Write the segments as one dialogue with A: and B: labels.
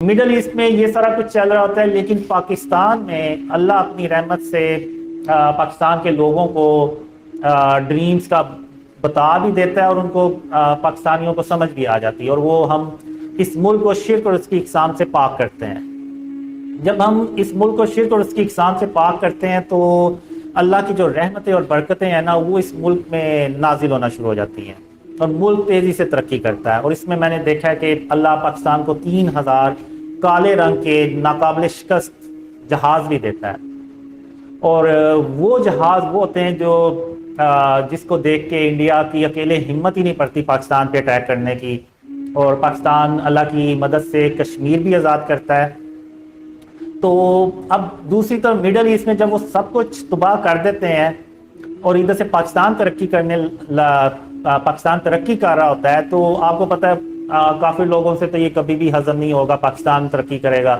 A: Middle asset میں یہ سارا کچھ چل رہا ہوتا ہے، لیکن پاکستان میں اللہ اپنی رحمت سے پاکستان کے لوگوں کو ڈریمز کا بتا بھی دیتا ہے، اور ان کو پاکستانیوں کو سمجھ بھی آ جاتی ہے، اور وہ ہم اس ملک کو شرک اور اس کی اقسام سے پاک کرتے ہیں۔ جب ہم اس ملک کو شرک اور اس کی اقسام سے پاک کرتے ہیں تو اللہ کی جو رحمتیں اور برکتیں ہیں نا، وہ اس ملک میں نازل ہونا شروع ہو جاتی ہیں، اور ملک تیزی سے ترقی کرتا ہے۔ اور اس میں میں نے دیکھا ہے کہ اللہ پاکستان کو 3000 کالے رنگ کے ناقابل شکست جہاز بھی دیتا ہے، اور وہ جہاز وہ ہوتے ہیں جو جس کو دیکھ کے انڈیا کی اکیلے ہمت ہی نہیں پڑتی پاکستان پہ اٹیک کرنے کی، اور پاکستان اللہ کی مدد سے کشمیر بھی آزاد کرتا ہے۔ تو اب دوسری طرف مڈل ایسٹ میں جب وہ سب کچھ تباہ کر دیتے ہیں اور ادھر سے پاکستان ترقی کر رہا ہوتا ہے، تو آپ کو پتہ ہے کافی لوگوں سے تو یہ کبھی بھی ہضم نہیں ہوگا پاکستان ترقی کرے گا،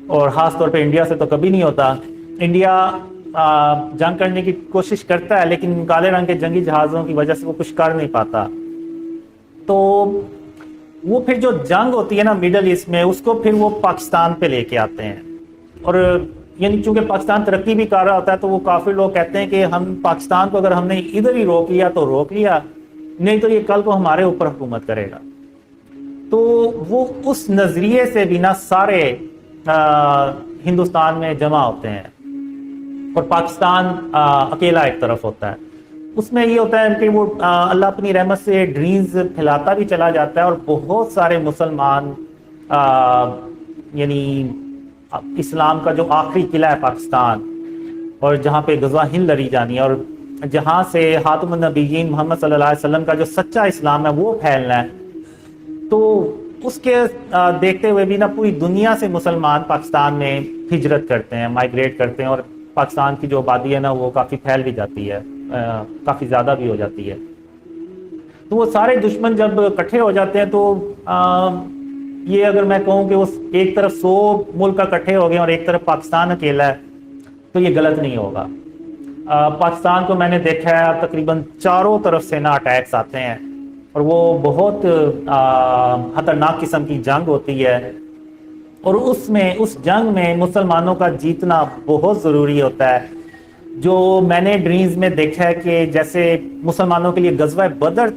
A: اور خاص طور پہ انڈیا سے تو کبھی نہیں ہوتا۔ انڈیا جنگ کرنے کی کوشش کرتا ہے، لیکن کالے رنگ کے جنگی جہازوں کی وجہ سے وہ کچھ کر نہیں پاتا۔ تو وہ پھر جو جنگ ہوتی ہے نا مڈل ایسٹ میں، اس کو پھر وہ پاکستان پہ لے کے آتے ہیں، اور یعنی چونکہ پاکستان ترقی بھی کر رہا ہوتا ہے، تو وہ کافی لوگ کہتے ہیں کہ ہم پاکستان کو اگر ہم نے ادھر ہی روک لیا تو روک لیا، نہیں تو یہ کل کو ہمارے اوپر حکومت کرے گا۔ تو وہ اس نظریے سے بھی نہ سارے ہندوستان میں جمع ہوتے ہیں، اور پاکستان اکیلا ایک طرف ہوتا ہے۔ اس میں یہ ہوتا ہے کہ وہ اللہ اپنی رحمت سے ڈریمز پھیلاتا بھی چلا جاتا ہے، اور بہت سارے مسلمان یعنی اسلام کا جو آخری قلعہ ہے پاکستان، اور جہاں پہ غزوہ ہند لڑی جانی ہے، اور جہاں سے خاتم النبیین محمد صلی اللہ علیہ وسلم کا جو سچا اسلام ہے وہ پھیلنا ہے، تو اس کے دیکھتے ہوئے بھی نا پوری دنیا سے مسلمان پاکستان میں ہجرت کرتے ہیں، مائگریٹ کرتے ہیں، اور پاکستان کی جو آبادی ہے نا وہ کافی پھیل بھی جاتی ہے، کافی زیادہ بھی ہو جاتی ہے۔ تو وہ سارے دشمن جب اکٹھے ہو جاتے ہیں تو یہ اگر میں کہوں کہ وہ ایک طرف 100 ملک اکٹھے ہو گئے اور ایک طرف پاکستان اکیلا ہے، تو یہ غلط نہیں ہوگا۔ پاکستان کو میں نے دیکھا ہے تقریباً چاروں طرف سے نا اٹیکس آتے ہیں، اور وہ بہت خطرناک قسم کی جنگ ہوتی ہے، اور اس جنگ میں مسلمانوں کا جیتنا بہت ضروری ہوتا ہے۔ جو میں نے ڈریمز میں دیکھا ہے کہ جیسے مسلمانوں کے لیے غزوہ بدر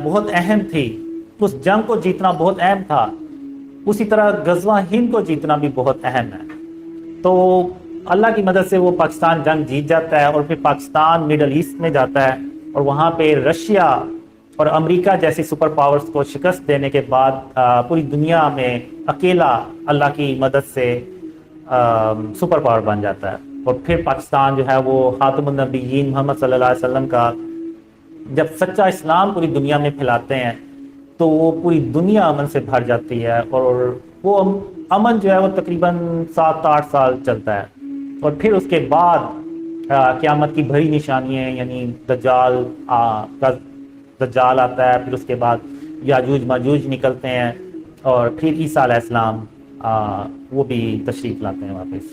A: بہت اہم تھی، اس جنگ کو جیتنا بہت اہم تھا، اسی طرح غزوہ ہند کو جیتنا بھی بہت اہم ہے۔ تو اللہ کی مدد سے وہ پاکستان جنگ جیت جاتا ہے، اور پھر پاکستان مڈل ایسٹ میں جاتا ہے، اور وہاں پہ رشیا اور امریکہ جیسی سپر پاورز کو شکست دینے کے بعد پوری دنیا میں اکیلا اللہ کی مدد سے سپر پاور بن جاتا ہے، اور پھر پاکستان جو ہے وہ خاتم النبیین محمد صلی اللہ علیہ وسلم کا جب سچا اسلام پوری دنیا میں پھیلاتے ہیں تو وہ پوری دنیا امن سے بھر جاتی ہے، اور وہ امن جو ہے وہ تقریباً 7-8 سال چلتا ہے، اور پھر اس کے بعد قیامت کی بڑی نشانیاں، یعنی دجال آتا ہے، پھر اس کے بعد یاجوج ماجوج نکلتے ہیں، اور پھر عیسیٰ علیہ السلام وہ بھی تشریف لاتے ہیں واپس۔